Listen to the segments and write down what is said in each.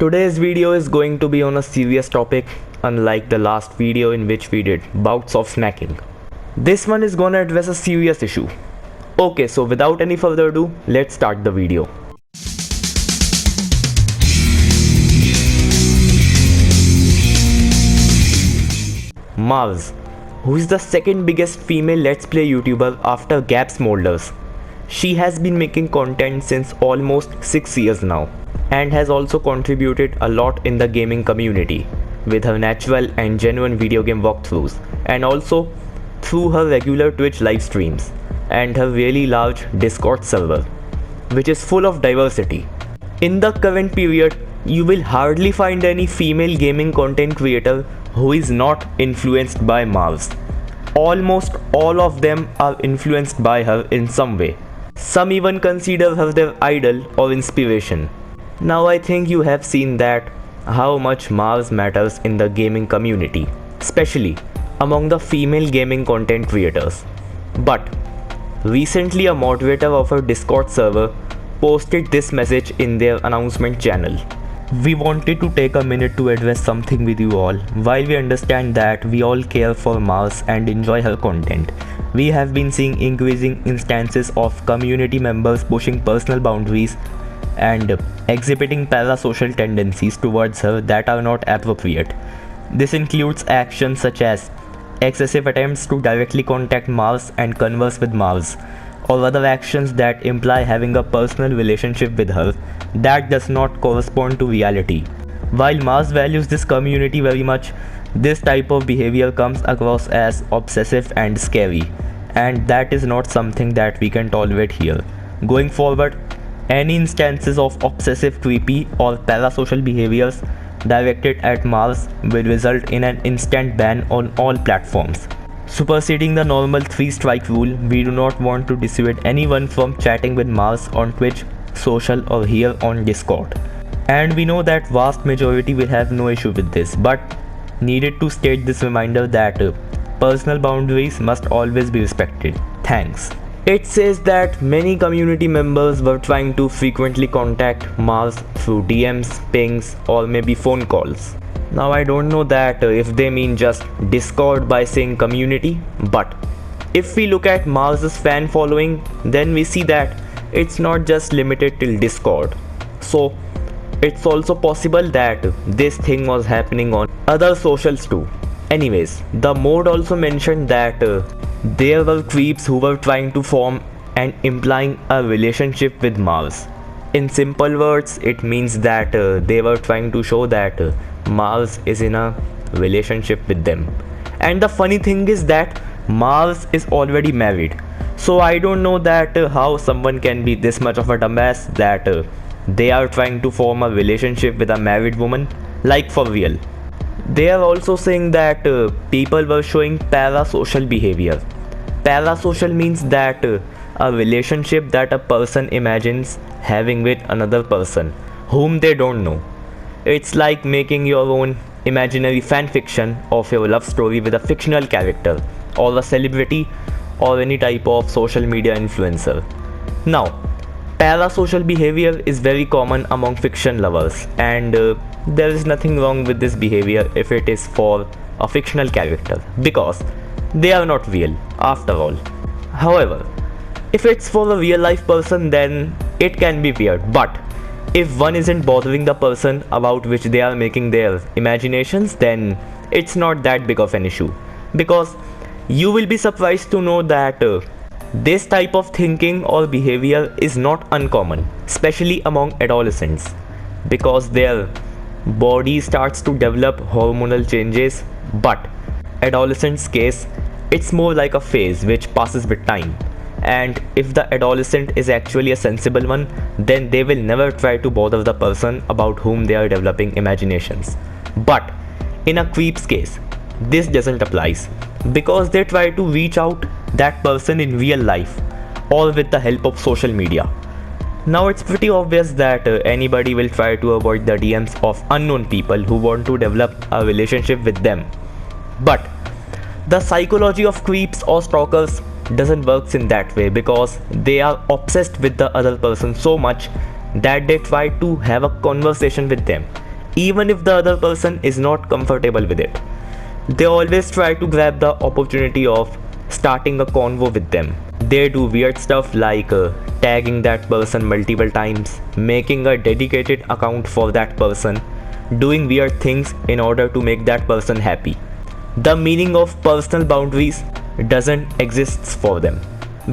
Today's video is going to be on a serious topic, unlike the last video in which we did bouts of snacking. This one is gonna address a serious issue. Okay, so without any further ado, let's start the video. Marz, who is the second biggest female Let's Play YouTuber after Gab Smolders. She has been making content since almost 6 years now, and has also contributed a lot in the gaming community with her natural and genuine video game walkthroughs, and also through her regular Twitch live streams and her really large Discord server, which is full of diversity. In the current period, you will hardly find any female gaming content creator who is not influenced by Marz. Almost all of them are influenced by her in some way. Some even consider her their idol or inspiration. Now I think you have seen that how much Marz matters in the gaming community, especially among the female gaming content creators. But recently a moderator of her Discord server posted this message in their announcement channel. We wanted to take a minute to address something with you all. While we understand that we all care for Marz and enjoy her content, we have been seeing increasing instances of community members pushing personal boundaries and exhibiting parasocial tendencies towards her that are not appropriate. This includes actions such as excessive attempts to directly contact Marz and converse with Marz, or other actions that imply having a personal relationship with her that does not correspond to reality. While Marz values this community very much, this type of behavior comes across as obsessive and scary, and that is not something that we can tolerate here. Going forward, any instances of obsessive, creepy, or parasocial behaviors directed at Marz will result in an instant ban on all platforms. Superseding the normal 3-strike rule, we do not want to dissuade anyone from chatting with Marz on Twitch, social, or here on Discord. And we know that vast majority will have no issue with this, but needed to state this reminder that personal boundaries must always be respected. Thanks. It says that many community members were trying to frequently contact Marz through DMs, pings, or maybe phone calls. Now I don't know that if they mean just Discord by saying community, but if we look at Marz's fan following, then we see that it's not just limited till Discord. So it's also possible that this thing was happening on other socials too. Anyways, the mod also mentioned that there were creeps who were trying to form and implying a relationship with Marz. In simple words, it means that they were trying to show that Marz is in a relationship with them. And the funny thing is that Marz is already married. So I don't know that how someone can be this much of a dumbass that they are trying to form a relationship with a married woman, like for real. They are also saying that people were showing parasocial behavior. Parasocial means that a relationship that a person imagines having with another person whom they don't know. It's like making your own imaginary fan fiction of your love story with a fictional character or a celebrity or any type of social media influencer. Now, parasocial behavior is very common among fiction lovers, and there is nothing wrong with this behavior if it is for a fictional character, because they are not real after all. However, if it's for a real life person, then it can be weird, but if one isn't bothering the person about which they are making their imaginations, then it's not that big of an issue, because you will be surprised to know that this type of thinking or behavior is not uncommon, especially among adolescents, because their body starts to develop hormonal changes. But adolescents' case, it's more like a phase which passes with time, and if the adolescent is actually a sensible one, then they will never try to bother the person about whom they are developing imaginations. But in a creep's case, this doesn't apply, because they try to reach out that person in real life or with the help of social media. Now it's pretty obvious that anybody will try to avoid the DMs of unknown people who want to develop a relationship with them. But the psychology of creeps or stalkers doesn't work in that way, because they are obsessed with the other person so much that they try to have a conversation with them, even if the other person is not comfortable with it. They always try to grab the opportunity of starting a convo with them. They do weird stuff like tagging that person multiple times, making a dedicated account for that person, doing weird things in order to make that person happy. The meaning of personal boundaries doesn't exist for them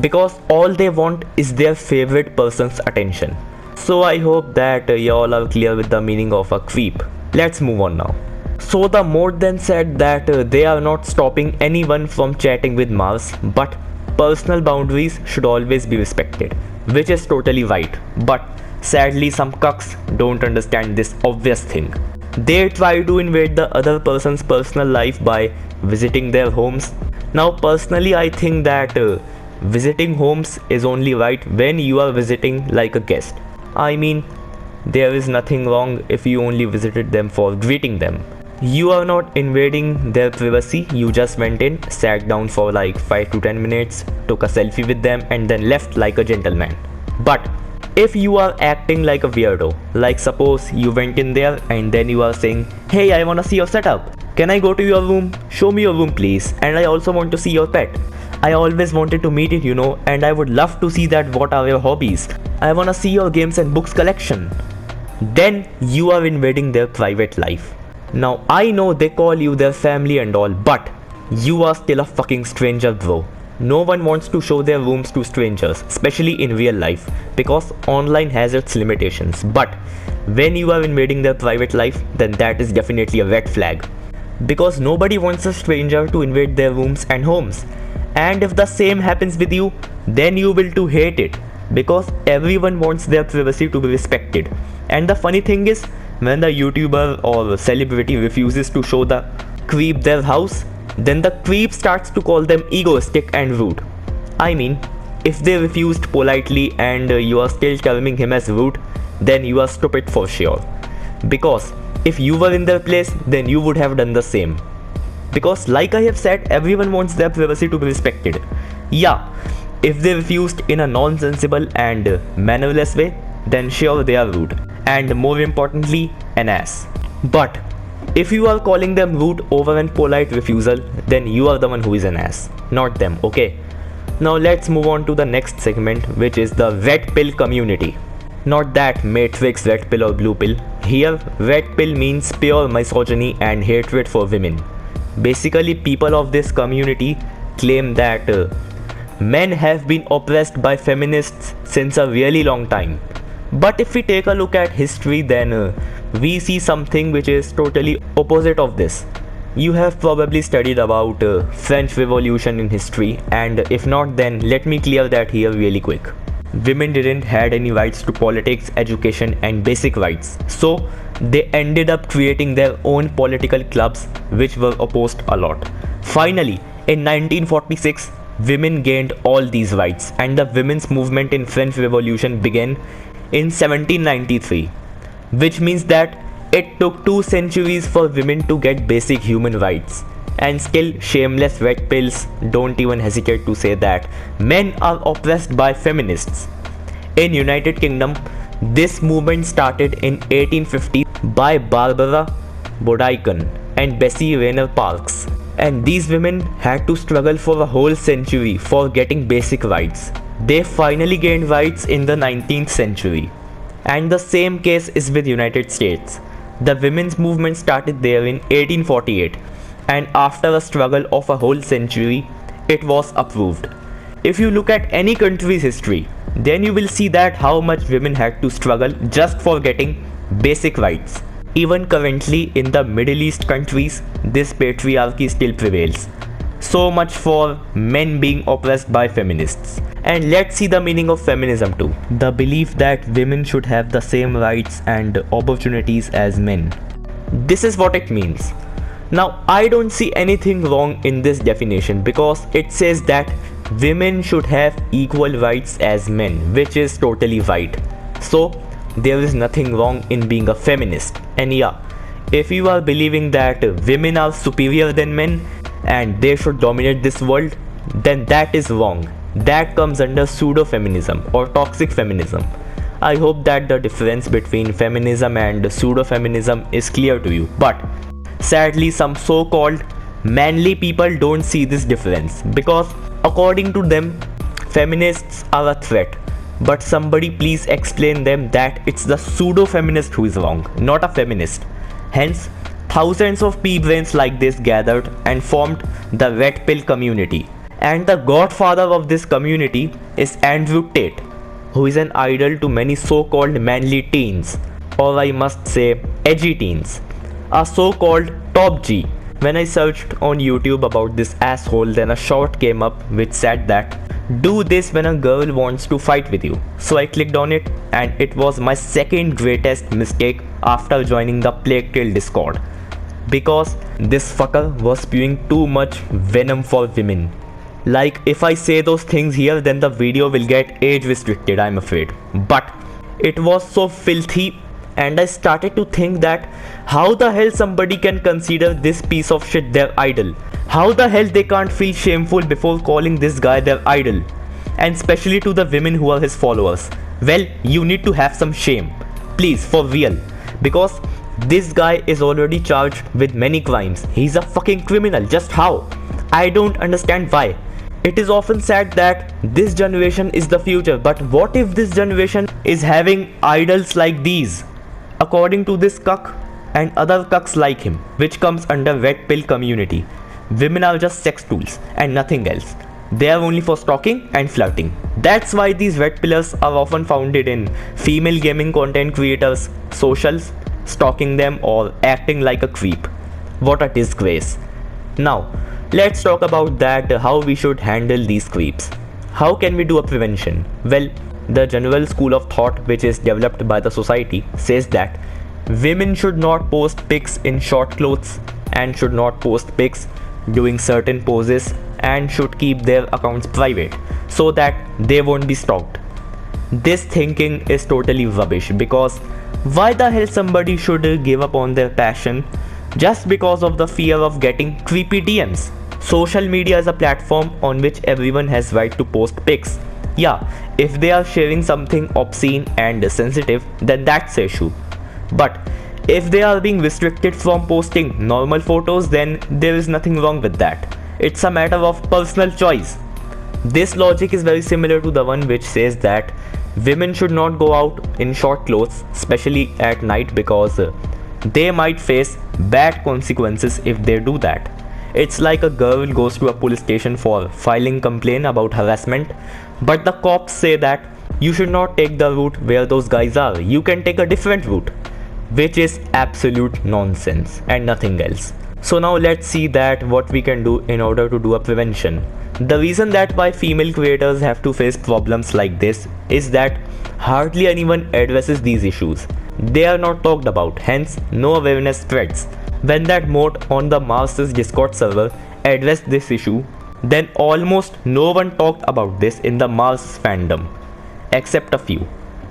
because all they want is their favorite person's attention. So I hope that y'all are clear with the meaning of a creep. Let's move on now. So the mod then said that they are not stopping anyone from chatting with Marz, but personal boundaries should always be respected, which is totally right. But sadly some cucks don't understand this obvious thing. They try to invade the other person's personal life by visiting their homes. Now personally I think that visiting homes is only right when you are visiting like a guest. I mean, there is nothing wrong if you only visited them for greeting them. You are not invading their privacy, you just went in, sat down for like 5 to 10 minutes, took a selfie with them and then left like a gentleman. But if you are acting like a weirdo, like suppose you went in there and then you are saying, hey, I wanna see your setup. Can I go to your room? Show me your room please. And I also want to see your pet. I always wanted to meet it, and I would love to see that what are your hobbies. I wanna see your games and books collection. Then you are invading their private life. Now I know they call you their family and all, but you are still a fucking stranger, bro. No one wants to show their rooms to strangers, especially in real life, because online has its limitations. But when you are invading their private life, then that is definitely a red flag. Because nobody wants a stranger to invade their rooms and homes. And if the same happens with you, then you will too hate it. Because everyone wants their privacy to be respected. And the funny thing is, when the YouTuber or celebrity refuses to show the creep their house, then the creep starts to call them egoistic and rude. I mean, if they refused politely and you are still terming him as rude, then you are stupid for sure. Because if you were in their place, then you would have done the same. Because like I have said, everyone wants their privacy to be respected. Yeah, if they refused in a nonsensible and mannerless way, then sure they are rude. And more importantly, an ass. But if you are calling them rude over an polite refusal, then you are the one who is an ass, not them, okay? Now let's move on to the next segment, which is the red pill community. Not that Matrix red pill or blue pill. Here, red pill means pure misogyny and hatred for women. Basically, people of this community claim that men have been oppressed by feminists since a really long time. But if we take a look at history, then we see something which is totally opposite of this. You have probably studied about French Revolution in history, and if not, then let me clear that here really quick. Women didn't had any rights to politics, education and basic rights. So they ended up creating their own political clubs which were opposed a lot. Finally, in 1946, women gained all these rights and the women's movement in French Revolution began in 1793, which means that it took 2 centuries for women to get basic human rights. And still, shameless red pills don't even hesitate to say that men are oppressed by feminists. In United Kingdom, this movement started in 1850 by Barbara Bodaicon and Bessie Rayner Parks. And these women had to struggle for a whole century for getting basic rights. They finally gained rights in the 19th century. And the same case is with United States. The women's movement started there in 1848. And after a struggle of a whole century, it was approved. If you look at any country's history, then you will see that how much women had to struggle just for getting basic rights. Even currently in the Middle East countries, this patriarchy still prevails. So much for men being oppressed by feminists. And let's see the meaning of feminism too. The belief that women should have the same rights and opportunities as men. This is what it means. Now, I don't see anything wrong in this definition because it says that women should have equal rights as men, which is totally right. So, there is nothing wrong in being a feminist. And yeah, if you are believing that women are superior than men and they should dominate this world, then that is wrong. That comes under pseudo-feminism or toxic feminism. I hope that the difference between feminism and pseudo-feminism is clear to you. But sadly, some so-called manly people don't see this difference because according to them, feminists are a threat. But somebody please explain them that it's the pseudo-feminist who is wrong, not a feminist. Hence, thousands of pea-brains like this gathered and formed the Red Pill community. And the godfather of this community is Andrew Tate, who is an idol to many so-called manly teens, or I must say edgy teens, a so-called top G. When I searched on YouTube about this asshole, then a short came up which said that do this when a girl wants to fight with you. So I clicked on it and it was my second greatest mistake after joining the Plague Tale Discord, because this fucker was spewing too much venom for women. Like, if I say those things here, then the video will get age restricted, I'm afraid. But it was so filthy, and I started to think that how the hell somebody can consider this piece of shit their idol? How the hell they can't feel shameful before calling this guy their idol? And especially to the women who are his followers. Well, you need to have some shame. Please, for real. Because this guy is already charged with many crimes. He's a fucking criminal. Just how? I don't understand why. It is often said that this generation is the future, but what if this generation is having idols like these? According to this cuck and other cucks like him, which comes under Red Pill community, women are just sex tools and nothing else. They are only for stalking and flirting. That's why these Red Pillars are often founded in female gaming content creators, socials, stalking them or acting like a creep. What a disgrace. Now, let's talk about that, how we should handle these creeps. How can we do a prevention? Well, the general school of thought which is developed by the society says that women should not post pics in short clothes and should not post pics doing certain poses and should keep their accounts private so that they won't be stalked. This thinking is totally rubbish, because why the hell somebody should give up on their passion just because of the fear of getting creepy DMs? Social media is a platform on which everyone has right to post pics. Yeah, if they are sharing something obscene and sensitive, then that's the issue. But if they are being restricted from posting normal photos, then there is nothing wrong with that. It's a matter of personal choice. This logic is very similar to the one which says that women should not go out in short clothes, especially at night, because they might face bad consequences if they do that. It's like a girl goes to a police station for filing complaint about harassment, but the cops say that you should not take the route where those guys are, you can take a different route, which is absolute nonsense and nothing else. So now let's see that what we can do in order to do a prevention. The reason that why female creators have to face problems like this is that hardly anyone addresses these issues. They are not talked about, hence no awareness spreads. When that moat on the Marz's Discord server addressed this issue, then almost no one talked about this in the Marz fandom, except a few.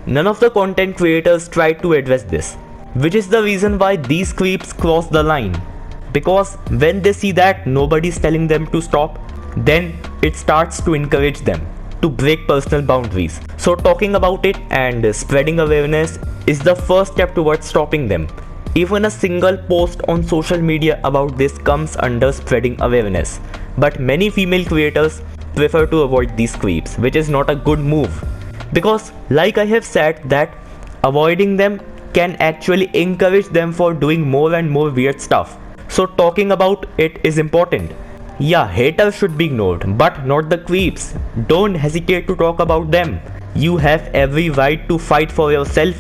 None of the content creators tried to address this, which is the reason why these creeps cross the line. Because when they see that nobody's telling them to stop, then it starts to encourage them to break personal boundaries. So talking about it and spreading awareness is the first step towards stopping them. Even a single post on social media about this comes under spreading awareness. But many female creators prefer to avoid these creeps, which is not a good move. Because like I have said that avoiding them can actually encourage them for doing more and more weird stuff. So talking about it is important. Yeah, haters should be ignored, but not the creeps. Don't hesitate to talk about them. You have every right to fight for yourself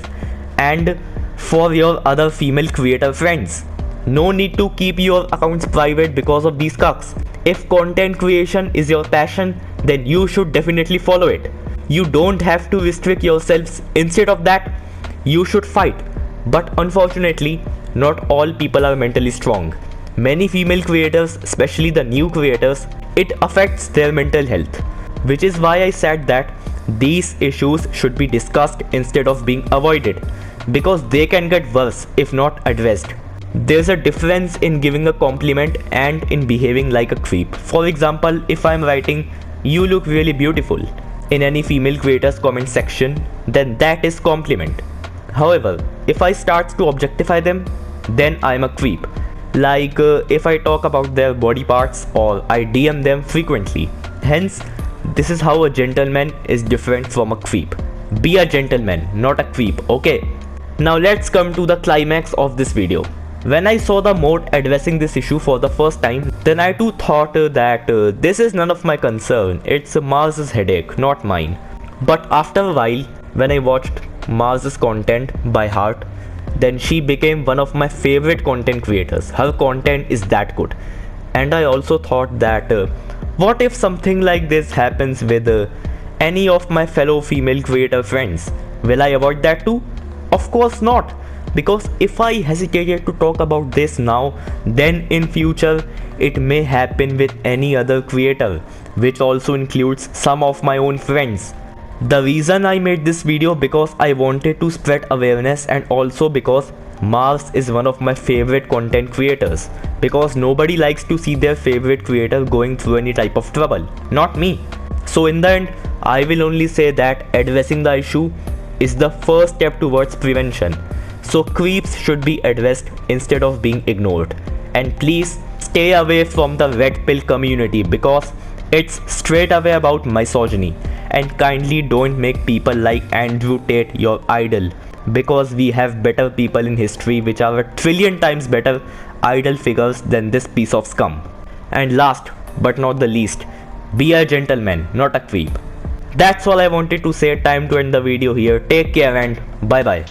and for your other female creator friends. No need to keep your accounts private because of these cucks. If content creation is your passion, then you should definitely follow it. You don't have to restrict yourselves. Instead of that, you should fight. But unfortunately, not all people are mentally strong. Many female creators, especially the new creators, it affects their mental health. Which is why I said that these issues should be discussed instead of being avoided, because they can get worse if not addressed. There's a difference in giving a compliment and in behaving like a creep. For example, if I'm writing, "You look really beautiful," in any female creator's comment section, then that is compliment. However, if I start to objectify them, then I'm a creep. Like if I talk about their body parts or I DM them frequently. Hence, this is how a gentleman is different from a creep. Be a gentleman, not a creep, okay? Now let's come to the climax of this video. When I saw the mod addressing this issue for the first time, then I too thought that this is none of my concern, it's Marz's headache, not mine. But after a while, when I watched Marz's content by heart, then she became one of my favorite content creators. Her content is that good. And I also thought that what if something like this happens with any of my fellow female creator friends? Will I avoid that too? Of course not. Because if I hesitated to talk about this now, then in future it may happen with any other creator, which also includes some of my own friends. The reason I made this video because I wanted to spread awareness, and also because Marz is one of my favorite content creators, because nobody likes to see their favorite creator going through any type of trouble, not me. So in the end, I will only say that addressing the issue is the first step towards prevention. So creeps should be addressed instead of being ignored. And please stay away from the red pill community because it's straight away about misogyny. And kindly don't make people like Andrew Tate your idol, because we have better people in history which are a trillion times better idol figures than this piece of scum. And last but not the least, be a gentleman, not a creep. That's all I wanted to say. Time to end the video here. Take care and bye bye.